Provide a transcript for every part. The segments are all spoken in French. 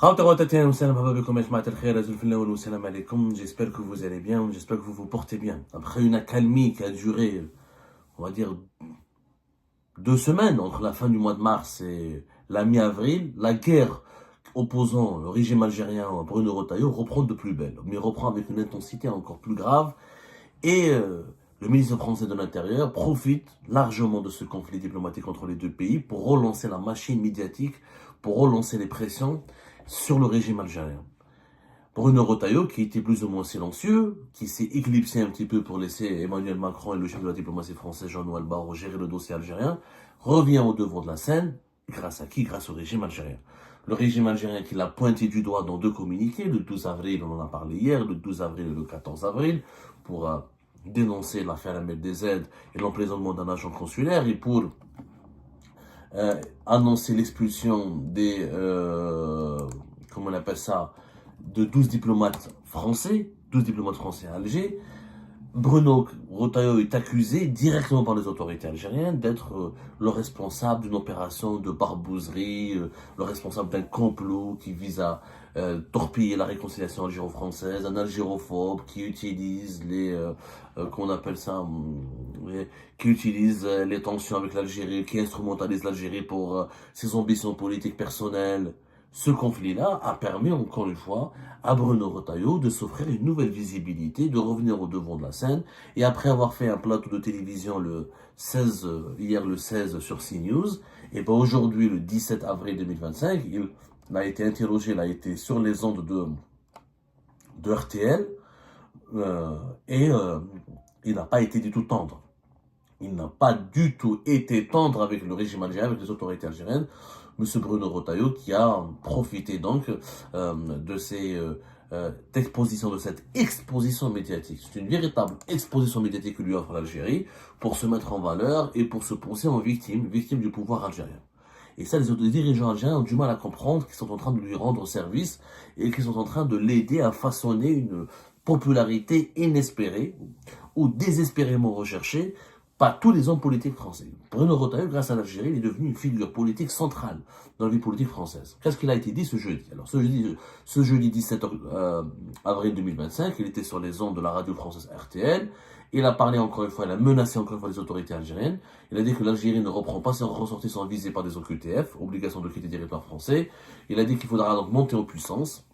J'espère que vous allez bien, j'espère que vous vous portez bien. Après une accalmie qui a duré, on va dire, 2 semaines entre la fin du mois de mars et la mi-avril, la guerre opposant le régime algérien à Bruno Retailleau reprend de plus belle, mais reprend avec une intensité encore plus grave. Et le ministre français de l'Intérieur profite largement de ce conflit diplomatique entre les deux pays pour relancer la machine médiatique, pour relancer les pressions sur le régime algérien. Bruno Retailleau, qui était plus ou moins silencieux, qui s'est éclipsé un petit peu pour laisser Emmanuel Macron et le chef de la diplomatie française Jean-Noël Barrot gérer le dossier algérien, revient au devant de la scène. Grâce à qui? Grâce au régime algérien. Le régime algérien qui l'a pointé du doigt dans 2 communiqués, le 12 avril, on en a parlé hier, le 12 avril et le 14 avril, pour dénoncer l'affaire Ahmed DZ et l'emprisonnement d'un agent consulaire et pour annoncer l'expulsion des, comment on appelle ça, de 12 diplomates français à Alger. Bruno Retailleau est accusé directement par les autorités algériennes d'être le responsable d'une opération de barbouzerie, le responsable d'un complot qui vise à torpiller la réconciliation algéro-française, un algérophobe qui utilise qu'on appelle ça, qui utilise les tensions avec l'Algérie, qui instrumentalise l'Algérie pour ses ambitions politiques personnelles. Ce conflit-là a permis, encore une fois, à Bruno Retailleau de s'offrir une nouvelle visibilité, de revenir au devant de la scène. Et après avoir fait un plateau de télévision hier le 16 sur CNews, et ben aujourd'hui, le 17 avril 2025, il a été interrogé, il a été sur les ondes de RTL, et il n'a pas été du tout tendre. Il n'a pas du tout été tendre avec le régime algérien, avec les autorités algériennes. Monsieur Bruno Retailleau qui a profité donc de cette exposition médiatique. C'est une véritable exposition médiatique que lui offre l'Algérie pour se mettre en valeur et pour se poser en victime du pouvoir algérien. Et ça, les dirigeants algériens ont du mal à comprendre qu'ils sont en train de lui rendre service et qu'ils sont en train de l'aider à façonner une popularité inespérée ou désespérément recherchée par tous les hommes politiques français. Bruno Retailleau, grâce à l'Algérie, il est devenu une figure politique centrale dans la vie politique française. Qu'est-ce qu'il a été dit ce jeudi? Alors, ce jeudi 17 avril 2025, il était sur les ondes de la radio française RTL. Il a parlé encore une fois, il a menacé encore une fois les autorités algériennes. Il a dit que l'Algérie ne reprend pas ses ressortissants visés par des OQTF, obligation de quitter le territoire français. Il a dit qu'il faudra donc monter en puissance.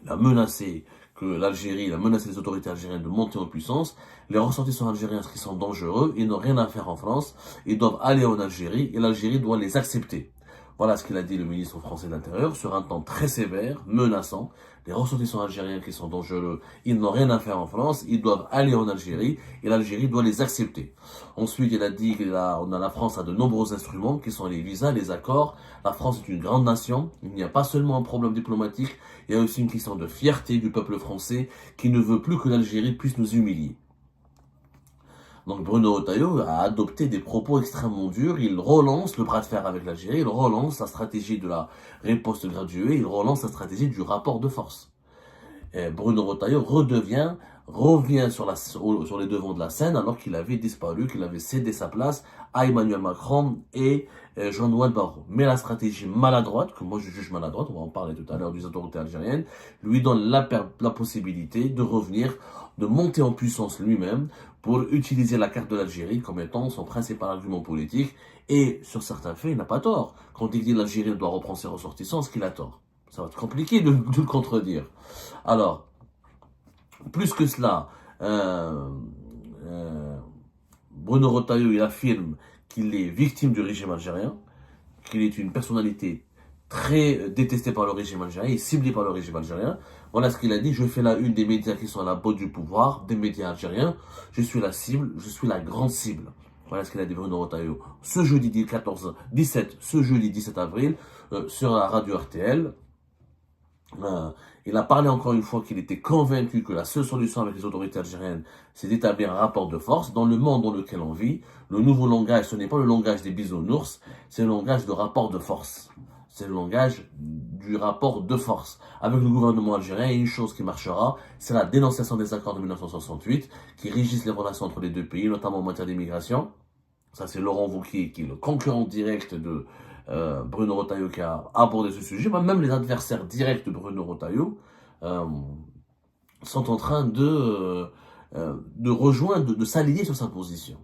Il a menacé il a menacé les autorités algériennes de monter en puissance. Les ressortissants algériens qui sont dangereux, ils n'ont rien à faire en France, ils doivent aller en Algérie et l'Algérie doit les accepter. Voilà ce qu'il a dit le ministre français de l'Intérieur sur un ton très sévère, menaçant. Les ressortissants algériens qui sont dangereux, ils n'ont rien à faire en France, ils doivent aller en Algérie et l'Algérie doit les accepter. Ensuite, il a dit que la France a de nombreux instruments qui sont les visas, les accords. La France est une grande nation, il n'y a pas seulement un problème diplomatique, il y a aussi une question de fierté du peuple français qui ne veut plus que l'Algérie puisse nous humilier. Donc Bruno Retailleau a adopté des propos extrêmement durs, il relance le bras de fer avec l'Algérie, il relance la stratégie de la riposte graduée, il relance la stratégie du rapport de force. Et Bruno Retailleau revient sur les devants de la scène alors qu'il avait disparu, qu'il avait cédé sa place à Emmanuel Macron et Jean-Noël Barrot. Mais la stratégie maladroite, que moi je juge maladroite, on va en parler tout à l'heure des autorités algériennes, lui donne la possibilité de revenir, de monter en puissance lui-même pour utiliser la carte de l'Algérie comme étant son principal argument politique. Et sur certains faits, il n'a pas tort. Quand il dit que l'Algérie doit reprendre ses ressortissants, ce qu'il a tort. Ça va être compliqué de le contredire. Alors, plus que cela, Bruno Retailleau, il affirme qu'il est victime du régime algérien, qu'il est une personnalité très détestée par le régime algérien et ciblée par le régime algérien. Voilà ce qu'il a dit: je fais la une des médias qui sont à la botte du pouvoir, des médias algériens. Je suis la cible, je suis la grande cible. Voilà ce qu'il a dit Bruno Retailleau ce jeudi 17 avril sur la radio RTL. Il a parlé encore une fois qu'il était convaincu que la seule solution avec les autorités algériennes, c'est d'établir un rapport de force. Dans le monde dans lequel on vit, le nouveau langage, ce n'est pas le langage des bisounours, c'est le langage de rapport de force. C'est le langage du rapport de force. Avec le gouvernement algérien, il y a une chose qui marchera, c'est la dénonciation des accords de 1968 qui régissent les relations entre les deux pays, notamment en matière d'immigration. Ça, c'est Laurent Wauquiez qui est le concurrent direct Bruno Retailleau qui a abordé ce sujet, même les adversaires directs de Bruno Retailleau sont en train de rejoindre, de s'aligner sur sa position.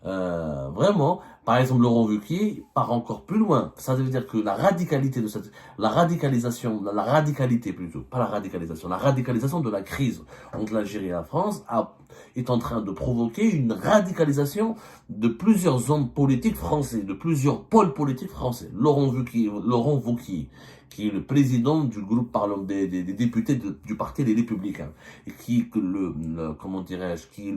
Vraiment, par exemple, Laurent Wauquiez part encore plus loin. Ça veut dire que la radicalité de la radicalité plutôt, pas la radicalisation de la crise entre l'Algérie et la France est en train de provoquer une radicalisation de plusieurs hommes politiques français, de plusieurs pôles politiques français. Laurent Wauquiez, qui est le président du groupe des députés du Parti des Républicains, et qui comment dirais-je, qui est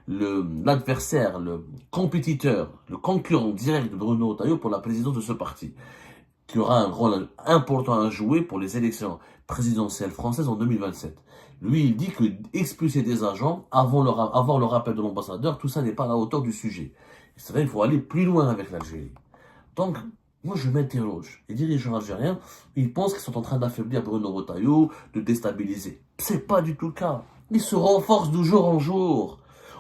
l'adversaire, le compétiteur, le concurrent direct de Bruno Retailleau pour la présidence de ce parti, qui aura un rôle important à jouer pour les élections présidentielles françaises en 2027. Lui, il dit que expulser des agents avant le rappel de l'ambassadeur, tout ça n'est pas à la hauteur du sujet. C'est vrai, il faut aller plus loin avec l'Algérie. Donc, moi, je m'interroge. Les dirigeants algériens, ils pensent qu'ils sont en train d'affaiblir Bruno Retailleau, de déstabiliser. C'est pas du tout le cas. Ils se renforcent de jour en jour,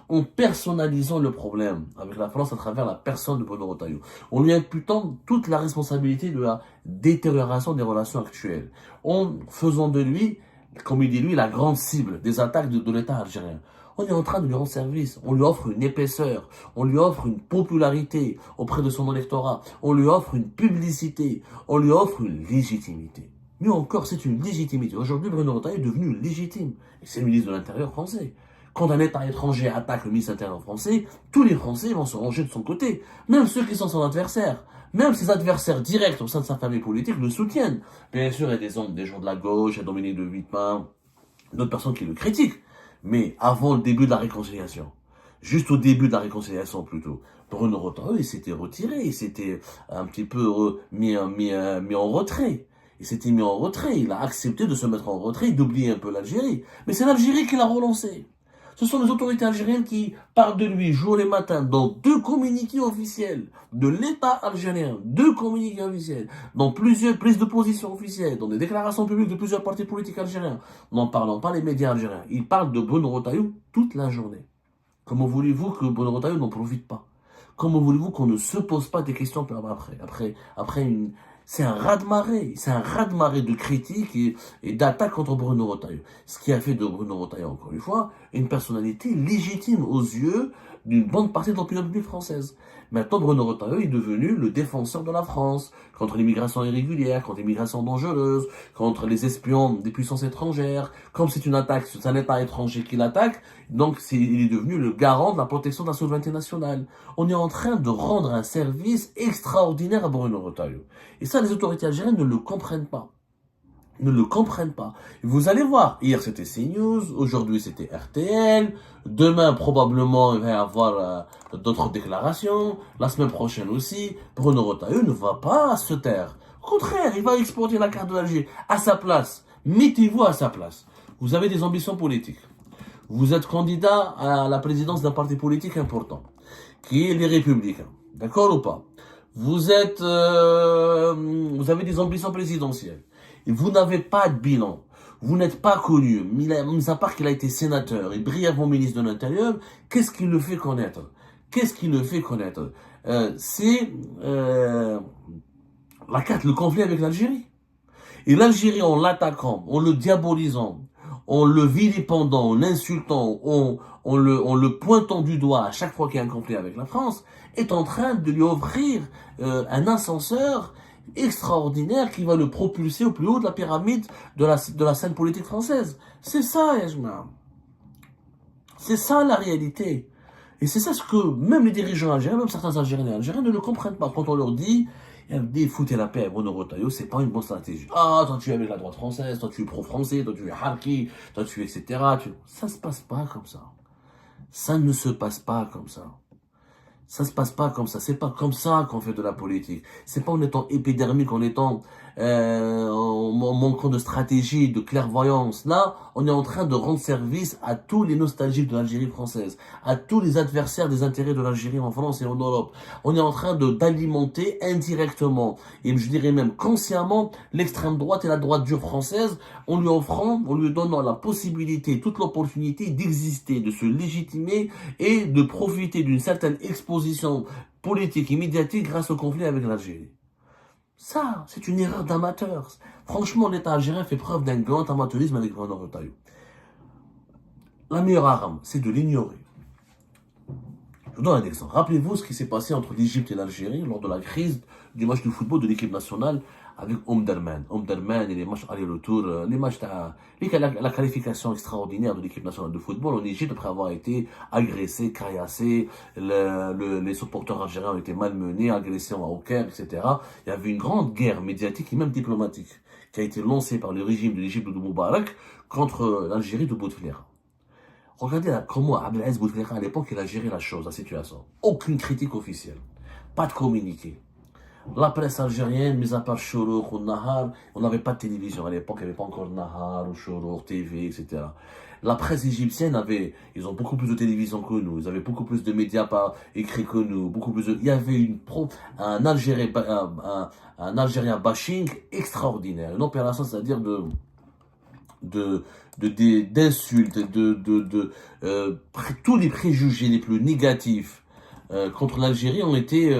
en personnalisant le problème avec la France à travers la personne de Bruno Retailleau, en lui imputant toute la responsabilité de la détérioration des relations actuelles, en faisant de lui, comme il dit lui, la grande cible des attaques de l'État algérien. On est en train de lui rendre service, on lui offre une épaisseur, on lui offre une popularité auprès de son électorat, on lui offre une publicité, on lui offre une légitimité. Mieux encore, c'est une légitimité. Aujourd'hui, Bruno Retailleau est devenu légitime, et c'est le ministre de l'Intérieur français. Quand un État étranger attaque le ministre de l'Intérieur français, tous les Français vont se ranger de son côté, même ceux qui sont son adversaire. Même ses adversaires directs au sein de sa famille politique le soutiennent. Bien sûr, il y a des gens de la gauche, il y a Dominique de Villepin, d'autres personnes qui le critiquent. Mais avant le début de la réconciliation, juste au début de la réconciliation plutôt, Bruno Retailleau, il s'était retiré, il s'était un petit peu mis en retrait. Il s'était mis en retrait, il a accepté de se mettre en retrait, d'oublier un peu l'Algérie. Mais c'est l'Algérie qui l'a relancé. Ce sont les autorités algériennes qui parlent de lui jour et matin dans 2 communiqués officiels de l'État algérien, 2 communiqués officiels, dans plusieurs prises de position officielles, dans des déclarations publiques de plusieurs partis politiques algériens. N'en parlant pas les médias algériens. Ils parlent de Bruno Retailleau toute la journée. Comment voulez-vous que Bruno Retailleau n'en profite pas? Comment voulez-vous qu'on ne se pose pas des questions c'est un raz-de-marée de critiques et d'attaques contre Bruno Retailleau. Ce qui a fait de Bruno Retailleau, encore une fois, une personnalité légitime aux yeux d'une bonne partie de l'opinion publique française. Maintenant, Bruno Retailleau est devenu le défenseur de la France contre l'immigration irrégulière, contre l'immigration dangereuse, contre les espions des puissances étrangères. Comme c'est une attaque, c'est un État étranger qui l'attaque, donc il est devenu le garant de la protection de la souveraineté nationale. On est en train de rendre un service extraordinaire à Bruno Retailleau. Et ça, les autorités algériennes ne le comprennent pas. Ne le comprennent pas. Vous allez voir, hier c'était CNews, aujourd'hui c'était RTL, demain probablement il va y avoir d'autres déclarations, la semaine prochaine aussi. Bruno Retailleau ne va pas se taire. Au contraire, il va exporter la carte de l'Algérie à sa place. Mettez-vous à sa place. Vous avez des ambitions politiques. Vous êtes candidat à la présidence d'un parti politique important, qui est les Républicains. D'accord ou pas? Vous avez des ambitions présidentielles. Et vous n'avez pas de bilan. Vous n'êtes pas connu. Mis à part qu'il a été sénateur et brièvement ministre de l'Intérieur, qu'est-ce qui le fait connaître? C'est le conflit avec l'Algérie. Et l'Algérie, en l'attaquant, en le diabolisant, en le vilipendant, en l'insultant, en le pointant du doigt à chaque fois qu'il y a un conflit avec la France, est en train de lui offrir un ascenseur extraordinaire qui va le propulser au plus haut de la pyramide de la scène politique française. C'est ça, Yajma. C'est ça la réalité. Et c'est ça ce que même les dirigeants algériens, même certains Algériens et Algériens ne le comprennent pas. Quand on leur dit, foutez la paix à Bruno Retailleau, c'est pas une bonne stratégie. Ah, toi tu es avec la droite française, toi tu es pro-français, toi tu es harki, toi tu es etc. Ça se passe pas comme ça. Ça ne se passe pas comme ça. Ça se passe pas comme ça. C'est pas comme ça qu'on fait de la politique. C'est pas en étant épidermique, en étant en manquant de stratégie, de clairvoyance. Là, on est en train de rendre service à tous les nostalgiques de l'Algérie française, à tous les adversaires des intérêts de l'Algérie en France et en Europe. On est en train d'alimenter indirectement, et je dirais même consciemment, l'extrême droite et la droite dure française, en lui donnant la possibilité, toute l'opportunité d'exister, de se légitimer et de profiter d'une certaine exposition politique et médiatique grâce au conflit avec l'Algérie. Ça, c'est une erreur d'amateur. Franchement, l'État algérien fait preuve d'un grand amateurisme avec Bruno Retailleau. La meilleure arme, c'est de l'ignorer. Je vous donne un exemple. Rappelez-vous ce qui s'est passé entre l'Égypte et l'Algérie lors de la crise du match de football de l'équipe nationale avec Omdurman et les matchs aller-retour, la qualification extraordinaire de l'équipe nationale de football en Égypte après avoir été agressé, caillassé, les supporters algériens ont été malmenés, agressés au Caire, etc. Il y avait une grande guerre médiatique et même diplomatique qui a été lancée par le régime de l'Égypte de Moubarak contre l'Algérie de Bouteflika. Regardez comment Abdelaziz Bouteflika à l'époque il a géré la chose, la situation. Aucune critique officielle, pas de communiqué. La presse algérienne, mis à part Chourouk ou Nahar, on n'avait pas de télévision à l'époque, il n'y avait pas encore Nahar ou Chourouk, TV, etc. La presse égyptienne ils ont beaucoup plus de télévision que nous, ils avaient beaucoup plus de médias par écrit que nous, beaucoup plus il y avait un Algérien bashing extraordinaire, une opération, c'est-à-dire d'insultes, tous les préjugés les plus négatifs contre l'Algérie ont été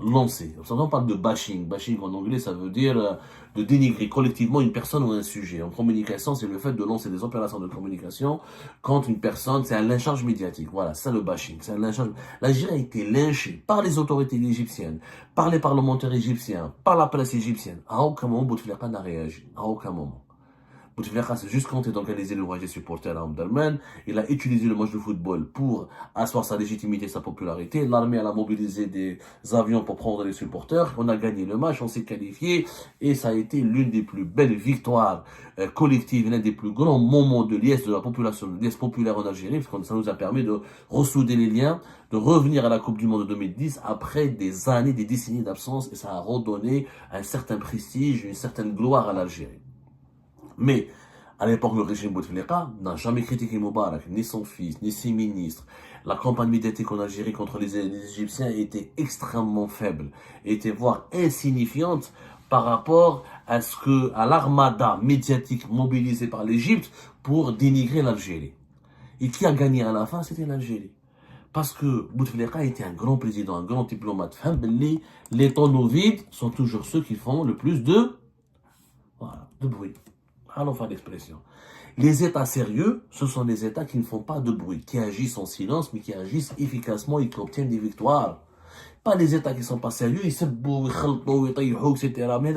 lancés. On parle de bashing. Bashing en anglais, ça veut dire de dénigrer collectivement une personne ou un sujet. En communication, c'est le fait de lancer des opérations de communication contre une personne. C'est un lynchage médiatique. Voilà, c'est le bashing. C'est un lynchage. L'Algérie a été lynchée par les autorités égyptiennes, par les parlementaires égyptiens, par la presse égyptienne. À aucun moment, Bouteflika n'a réagi. À aucun moment. Bouteflika s'est juste compté d'organiser l'ouvrage des supporters à Omdurman. Il a utilisé le match de football pour asseoir sa légitimité et sa popularité. L'armée a mobilisé des avions pour prendre les supporters. On a gagné le match, on s'est qualifié et ça a été l'une des plus belles victoires collectives, l'un des plus grands moments de liesse de la population, de liesse populaire en Algérie, parce que ça nous a permis de ressouder les liens, de revenir à la Coupe du Monde de 2010 après des années, des décennies d'absence et ça a redonné un certain prestige, une certaine gloire à l'Algérie. Mais, à l'époque, le régime Bouteflika n'a jamais critiqué Moubarak, ni son fils, ni ses ministres. La campagne médiatique en Algérie contre les Égyptiens était extrêmement faible, était voire insignifiante par rapport à l'armada médiatique mobilisée par l'Égypte pour dénigrer l'Algérie. Et qui a gagné à la fin, c'était l'Algérie. Parce que Bouteflika était un grand président, un grand diplomate. Les tonneaux vides sont toujours ceux qui font le plus de bruit. Allons faire l'expression. Les États sérieux, ce sont les États qui ne font pas de bruit, qui agissent en silence, mais qui agissent efficacement et qui obtiennent des victoires. Pas les États qui ne sont pas sérieux, ils se bouent, etc. Mais il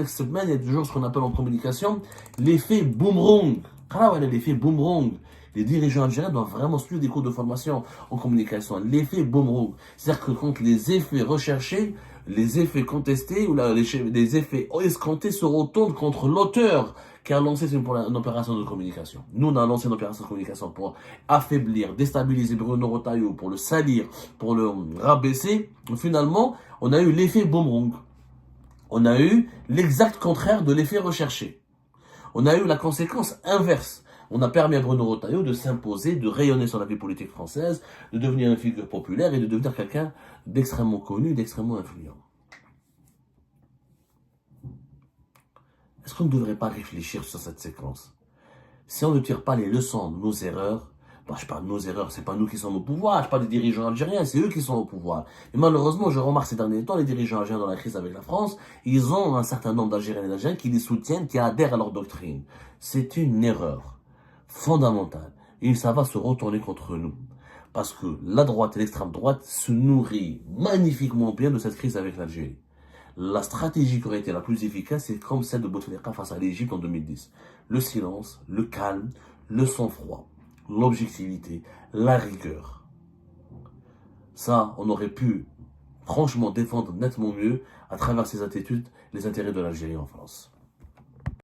y a toujours ce qu'on appelle en communication l'effet boomerang. L'effet boomerang. Les dirigeants algériens doivent vraiment suivre des cours de formation en communication. L'effet boomerang. C'est-à-dire que quand les effets recherchés, les effets contestés ou les effets escomptés se retournent contre l'auteur qui a lancé une opération de communication. Nous, on a lancé une opération de communication pour affaiblir, déstabiliser Bruno Retailleau, pour le salir, pour le rabaisser. Finalement, on a eu l'effet boomerang. On a eu l'exact contraire de l'effet recherché. On a eu la conséquence inverse. On a permis à Bruno Retailleau de s'imposer, de rayonner sur la vie politique française, de devenir une figure populaire et de devenir quelqu'un d'extrêmement connu, d'extrêmement influent. Est-ce qu'on ne devrait pas réfléchir sur cette séquence? Si on ne tire pas les leçons de nos erreurs, je parle de nos erreurs, c'est pas nous qui sommes au pouvoir, je parle des dirigeants algériens, c'est eux qui sont au pouvoir. Et malheureusement, je remarque ces derniers temps, les dirigeants algériens dans la crise avec la France, ils ont un certain nombre d'Algériens et d'Algériens qui les soutiennent, qui adhèrent à leur doctrine. C'est une erreur fondamentale. Et ça va se retourner contre nous. Parce que la droite et l'extrême droite se nourrit magnifiquement bien de cette crise avec l'Algérie. La stratégie qui aurait été la plus efficace, c'est comme celle de Bouteflika face à l'Égypte en 2010. Le silence, le calme, le sang-froid, l'objectivité, la rigueur. Ça, on aurait pu franchement défendre nettement mieux à travers ces attitudes les intérêts de l'Algérie en France.